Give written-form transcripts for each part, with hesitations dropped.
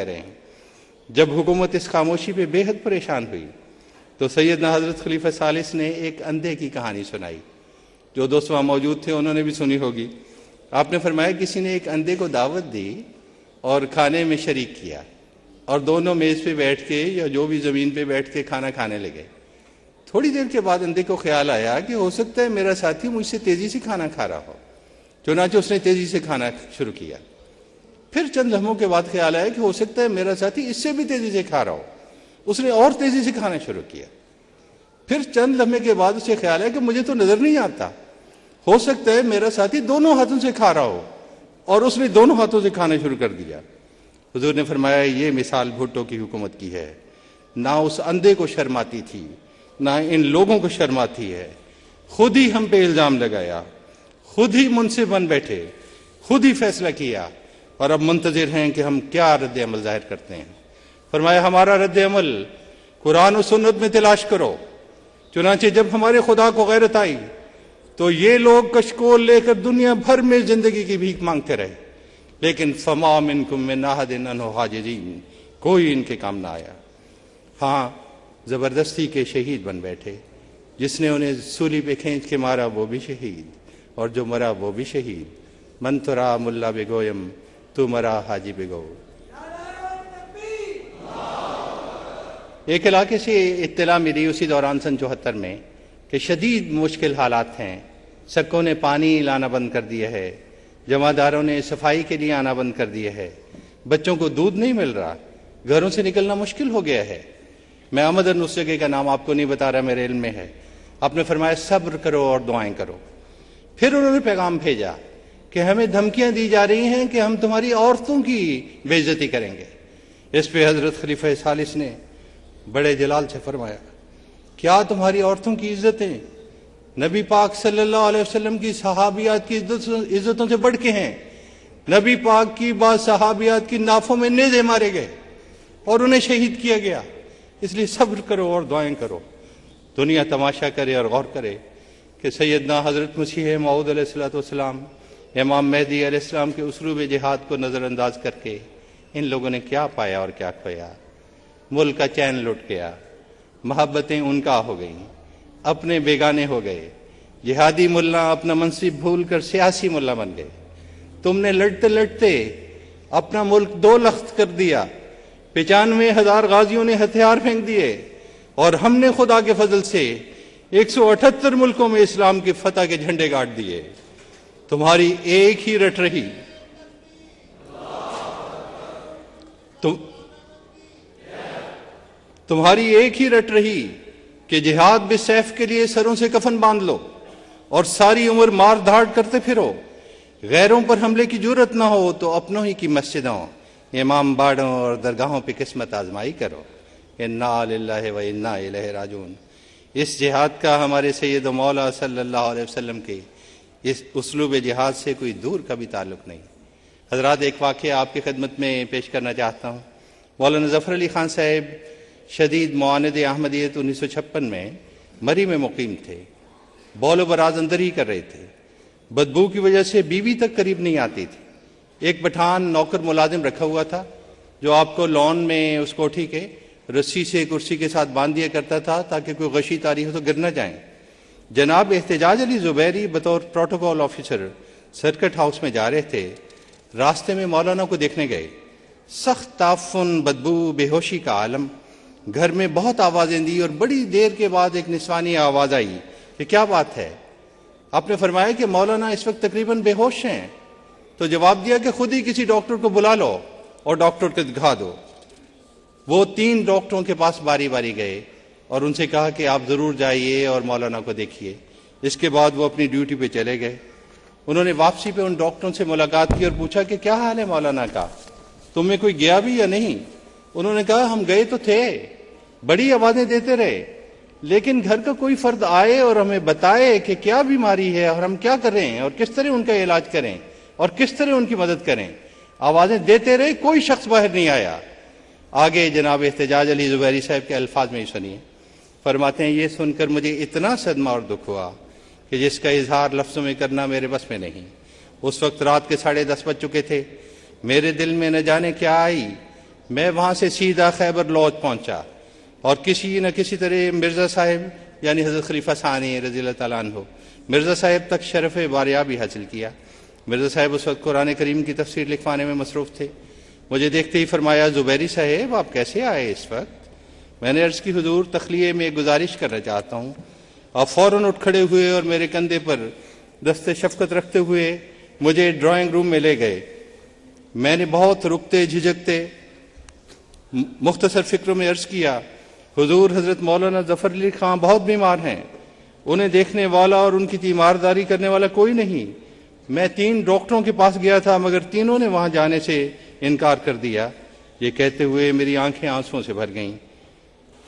رہے ہیں۔ جب حکومت اس خاموشی پہ بے حد پریشان ہوئی تو سیدنا حضرت خلیفہ ثالث نے ایک اندھے کی کہانی سنائی۔ جو دوست وہاں موجود تھے انہوں نے بھی سنی ہوگی۔ آپ نے فرمایا کسی نے ایک اندھے کو دعوت دی اور کھانے میں شریک کیا، اور دونوں میز پہ بیٹھ کے یا جو بھی زمین پہ بیٹھ کے کھانا کھانے لگے۔ تھوڑی دیر کے بعد اندھے کو خیال آیا کہ ہو سکتا ہے میرا ساتھی مجھ سے تیزی سے کھانا کھا رہا ہو، چنانچہ اس نے تیزی سے کھانا شروع کیا۔ پھر چند لمحوں کے بعد خیال آیا کہ ہو سکتا ہے میرا ساتھی اس سے بھی تیزی سے کھا رہا ہو، اس نے اور تیزی سے کھانا شروع کیا۔ پھر چند لمحے کے بعد اسے خیال آیا کہ مجھے تو نظر نہیں آتا، ہو سکتا ہے میرا ساتھی دونوں ہاتھوں سے کھا رہا ہو، اور اس نے دونوں ہاتھوں سے کھانا شروع کر دیا۔ حضور نے فرمایا یہ مثال بھٹو کی حکومت کی ہے، نہ اس اندھے کو شرم آتی تھی نہ ان لوگوں کو شرم آتی ہے۔ خود ہی ہم پہ الزام لگایا، خود ہی منصف بن بیٹھے، خود ہی فیصلہ کیا، اور اب منتظر ہیں کہ ہم کیا رد عمل ظاہر کرتے ہیں۔ فرمایا ہمارا رد عمل قرآن و سنت میں تلاش کرو۔ چنانچہ جب ہمارے خدا کو غیرت آئی تو یہ لوگ کشکول لے کر دنیا بھر میں زندگی کی بھیک مانگتے رہے، لیکن فما منکم من احد عنہ حاجزین، کوئی ان کے کام نہ آیا۔ ہاں، زبردستی کے شہید بن بیٹھے، جس نے انہیں سولی پہ کھینچ کے مارا وہ بھی شہید، اور جو مرا وہ بھی شہید۔ من ترا ملا بگویم، تو مرا حاجی بگو۔ ایک علاقے سے اطلاع ملی اسی دوران سن 74 میں کہ شدید مشکل حالات ہیں، سڑکوں نے پانی لانا بند کر دیا ہے، جمعداروں نے صفائی کے لیے آنا بند کر دیا ہے، بچوں کو دودھ نہیں مل رہا، گھروں سے نکلنا مشکل ہو گیا ہے۔ میں آمدن اس جگہ کا نام آپ کو نہیں بتا رہا، میرے علم میں ہے۔ آپ نے فرمایا صبر کرو اور دعائیں کرو۔ پھر انہوں نے پیغام بھیجا کہ ہمیں دھمکیاں دی جا رہی ہیں کہ ہم تمہاری عورتوں کی بے عزتی کریں گے۔ اس پہ حضرت خلیفہ ثالث نے بڑے جلال سے فرمایا کیا تمہاری عورتوں کی عزتیں نبی پاک صلی اللہ علیہ وسلم کی صحابیات کی عزتوں سے بڑھ کے ہیں؟ نبی پاک کی بعض صحابیات کی نافوں میں نیزے مارے گئے اور انہیں شہید کیا گیا۔ اس لیے صبر کرو اور دعائیں کرو۔ دنیا تماشا کرے اور غور کرے کہ سیدنا حضرت مسیح موعود علیہ الصلوۃ والسلام، امام مہدی علیہ السلام کے اسلوب جہاد کو نظر انداز کر کے ان لوگوں نے کیا پایا اور کیا کھویا۔ ملک کا چین لٹ گیا، محبتیں ان کا ہو گئیں، اپنے بیگانے ہو گئے، جہادی ملا اپنا منصب بھول کر سیاسی ملا بن گئے۔ تم نے لڑتے لڑتے اپنا ملک 2 لخت کر دیا، 95,000 غازیوں نے ہتھیار پھینک دیے، اور ہم نے خدا کے فضل سے 178 ملکوں میں اسلام کی فتح کے جھنڈے گاڑ دیے۔ تمہاری ایک ہی رٹ رہی، تمہاری ایک ہی رٹ رہی کہ جہاد بالسیف کے لیے سروں سے کفن باندھ لو اور ساری عمر مار دھاڑ کرتے پھرو، غیروں پر حملے کی جرت نہ ہو تو اپنوں ہی کی مسجدوں، امام باڑوں اور درگاہوں پہ قسمت آزمائی کرو۔ انا للہ و انا الیہ راجعون۔ اس جہاد کا ہمارے سید و مولا صلی اللہ علیہ وسلم کے اس اسلوب جہاد سے کوئی دور کا بھی تعلق نہیں۔ حضرات، ایک واقعہ آپ کی خدمت میں پیش کرنا چاہتا ہوں۔ مولانا ظفر علی خان صاحب شدید معاند احمدیت 1956 میں مری میں مقیم تھے۔ بول و براز اندر ہی کر رہے تھے، بدبو کی وجہ سے بیوی تک قریب نہیں آتی تھی۔ ایک پٹھان نوکر ملازم رکھا ہوا تھا جو آپ کو لان میں اس کوٹھی کے رسی سے کرسی کے ساتھ باندھ دیا کرتا تھا تاکہ کوئی غشی طاری ہو تو گر نہ جائیں۔ جناب احتجاج علی زبیری بطور پروٹوکول آفیسر سرکٹ ہاؤس میں جا رہے تھے۔ راستے میں مولانا کو دیکھنے گئے، سخت تعفن، بدبو، بے ہوشی کا عالم۔ گھر میں بہت آوازیں دی اور بڑی دیر کے بعد ایک نسوانی آواز آئی کہ کیا بات ہے؟ آپ نے فرمایا کہ مولانا اس وقت تقریباً بے ہوش ہیں۔ تو جواب دیا کہ خود ہی کسی ڈاکٹر کو بلا لو اور ڈاکٹر کو دکھا دو۔ وہ 3 ڈاکٹروں کے پاس باری باری گئے اور ان سے کہا کہ آپ ضرور جائیے اور مولانا کو دیکھیے۔ اس کے بعد وہ اپنی ڈیوٹی پہ چلے گئے۔ انہوں نے واپسی پہ ان ڈاکٹروں سے ملاقات کی اور پوچھا کہ کیا حال ہے مولانا کا، تم میں کوئی گیا بھی یا نہیں؟ انہوں نے کہا ہم گئے تو تھے، بڑی آوازیں دیتے رہے، لیکن گھر کا کوئی فرد آئے اور ہمیں بتائے کہ کیا بیماری ہے اور ہم کیا کریں اور کس طرح ان کا علاج کریں اور کس طرح ان کی مدد کریں، آوازیں دیتے رہے، کوئی شخص باہر نہیں آیا۔ آگے جناب احتجاج علی زبیری صاحب کے الفاظ میں ہی سنیے۔ فرماتے ہیں یہ سن کر مجھے اتنا صدمہ اور دکھ ہوا کہ جس کا اظہار لفظوں میں کرنا میرے بس میں نہیں۔ اس وقت رات کے 10:30 بج چکے تھے۔ میرے دل میں نہ جانے کیا آئی، میں وہاں سے سیدھا خیبر لوج پہنچا اور کسی نہ کسی طرح مرزا صاحب یعنی حضرت خلیفہ ثانی رضی اللہ تعالیٰ عنہ مرزا صاحب تک شرف باریابی حاصل کیا۔ مرزا صاحب اس وقت قرآن کریم کی تفسیر لکھوانے میں مصروف تھے۔ مجھے دیکھتے ہی فرمایا، زبیری صاحب آپ کیسے آئے اس وقت؟ میں نے عرض کی، حضور تخلیے میں ایک گزارش کرنا چاہتا ہوں۔ آپ فوراً اٹھ کھڑے ہوئے اور میرے کندھے پر دست شفقت رکھتے ہوئے مجھے ڈرائنگ روم میں لے گئے۔ میں نے بہت رکتے جھجکتے مختصر فکروں میں عرض کیا، حضور حضرت مولانا ظفر علی خان بہت بیمار ہیں، انہیں دیکھنے والا اور ان کی تیمارداری کرنے والا کوئی نہیں۔ میں 3 ڈاکٹروں کے پاس گیا تھا مگر تینوں نے وہاں جانے سے انکار کر دیا۔ یہ کہتے ہوئے میری آنکھیں آنسوؤں سے بھر گئیں۔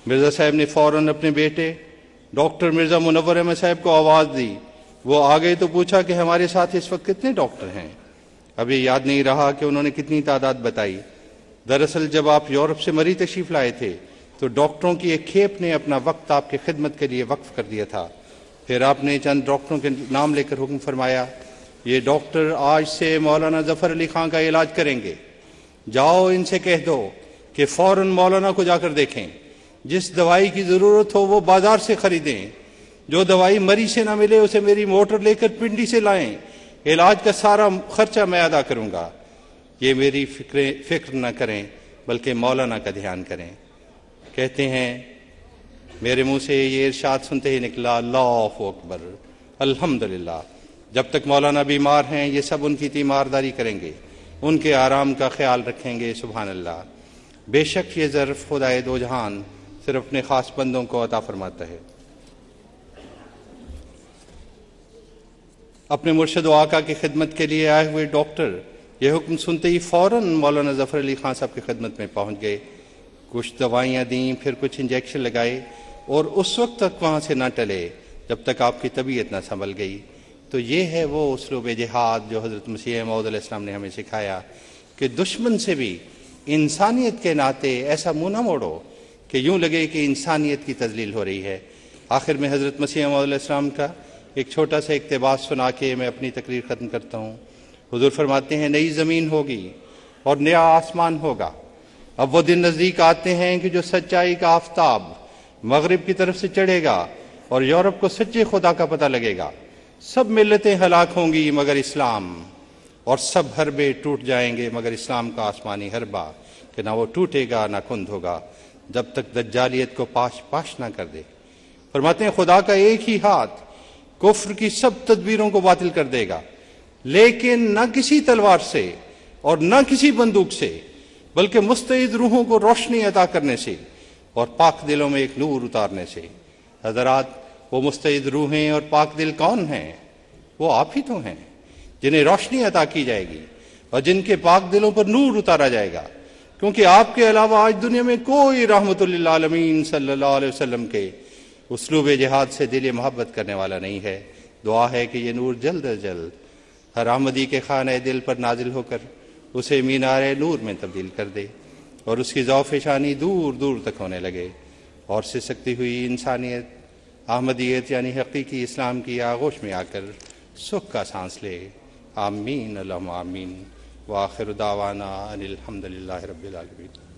مرزا صاحب نے فوراً اپنے بیٹے ڈاکٹر مرزا منور احمد صاحب کو آواز دی۔ وہ آ گئے تو پوچھا کہ ہمارے ساتھ اس وقت کتنے ڈاکٹر ہیں؟ ابھی یاد نہیں رہا کہ انہوں نے کتنی تعداد بتائی۔ دراصل جب آپ یورپ سے مری تشریف لائے تھے تو ڈاکٹروں کی ایک کھیپ نے اپنا وقت آپ کی خدمت کے لیے وقف کر دیا تھا۔ پھر آپ نے چند ڈاکٹروں کے نام لے کر حکم فرمایا، یہ ڈاکٹر آج سے مولانا ظفر علی خان کا علاج کریں گے، جاؤ ان سے کہہ دو کہ فوراً مولانا کو جا کر دیکھیں، جس دوائی کی ضرورت ہو وہ بازار سے خریدیں، جو دوائی مریض سے نہ ملے اسے میری موٹر لے کر پنڈی سے لائیں، علاج کا سارا خرچہ میں ادا کروں گا۔ یہ میری فکر نہ کریں بلکہ مولانا کا دھیان کریں۔ کہتے ہیں میرے منہ سے یہ ارشاد سنتے ہی نکلا، اللہ اکبر، الحمدللہ۔ جب تک مولانا بیمار ہیں یہ سب ان کی تیمارداری کریں گے، ان کے آرام کا خیال رکھیں گے، سبحان اللہ۔ بے شک یہ ظرف خدائے دو جہان صرف اپنے خاص بندوں کو عطا فرماتا ہے۔ اپنے مرشد و آقا کی خدمت کے لیے آئے ہوئے ڈاکٹر یہ حکم سنتے ہی فوراً مولانا ظفر علی خان صاحب کی خدمت میں پہنچ گئے۔ کچھ دوائیاں دیں، پھر کچھ انجیکشن لگائے اور اس وقت تک وہاں سے نہ ٹلے جب تک آپ کی طبیعت نہ سنبھل گئی۔ تو یہ ہے وہ اسلوب جہاد جو حضرت مسیح موعود علیہ السلام نے ہمیں سکھایا کہ دشمن سے بھی انسانیت کے ناطے ایسا منہ نہ موڑو کہ یوں لگے کہ انسانیت کی تذلیل ہو رہی ہے۔ آخر میں حضرت مسیح موعود علیہ السلام کا ایک چھوٹا سا اقتباس سنا کے میں اپنی تقریر ختم کرتا ہوں۔ حضور فرماتے ہیں، نئی زمین ہوگی اور نیا آسمان ہوگا۔ اب وہ دن نزدیک آتے ہیں کہ جو سچائی کا آفتاب مغرب کی طرف سے چڑھے گا اور یورپ کو سچے خدا کا پتہ لگے گا۔ سب ملتیں ہلاک ہوں گی مگر اسلام، اور سب حربے ٹوٹ جائیں گے مگر اسلام کا آسمانی حربہ کہ نہ وہ ٹوٹے گا نہ کند ہوگا جب تک دجالیت کو پاش پاش نہ کر دے۔ فرماتے ہیں خدا کا ایک ہی ہاتھ کفر کی سب تدبیروں کو باطل کر دے گا، لیکن نہ کسی تلوار سے اور نہ کسی بندوق سے بلکہ مستعد روحوں کو روشنی عطا کرنے سے اور پاک دلوں میں ایک نور اتارنے سے۔ حضرات، وہ مستعد روحیں اور پاک دل کون ہیں؟ وہ آپ ہی تو ہیں جنہیں روشنی عطا کی جائے گی اور جن کے پاک دلوں پر نور اتارا جائے گا، کیونکہ آپ کے علاوہ آج دنیا میں کوئی رحمت للعالمین صلی اللہ علیہ وسلم کے اسلوب جہاد سے دل محبت کرنے والا نہیں ہے۔ دعا ہے کہ یہ نور جلد از جلد ہر احمدی کے خانہ دل پر نازل ہو کر اسے مینار نور میں تبدیل کر دے اور اس کی ذوف شانی دور دور تک ہونے لگے اور سسکتی ہوئی انسانیت احمدیت یعنی حقیقی اسلام کی آغوش میں آ کر سکھ کا سانس لے۔ آمین اللہم آمین، وآخر دعوانا ان الحمدللہ رب العالمین۔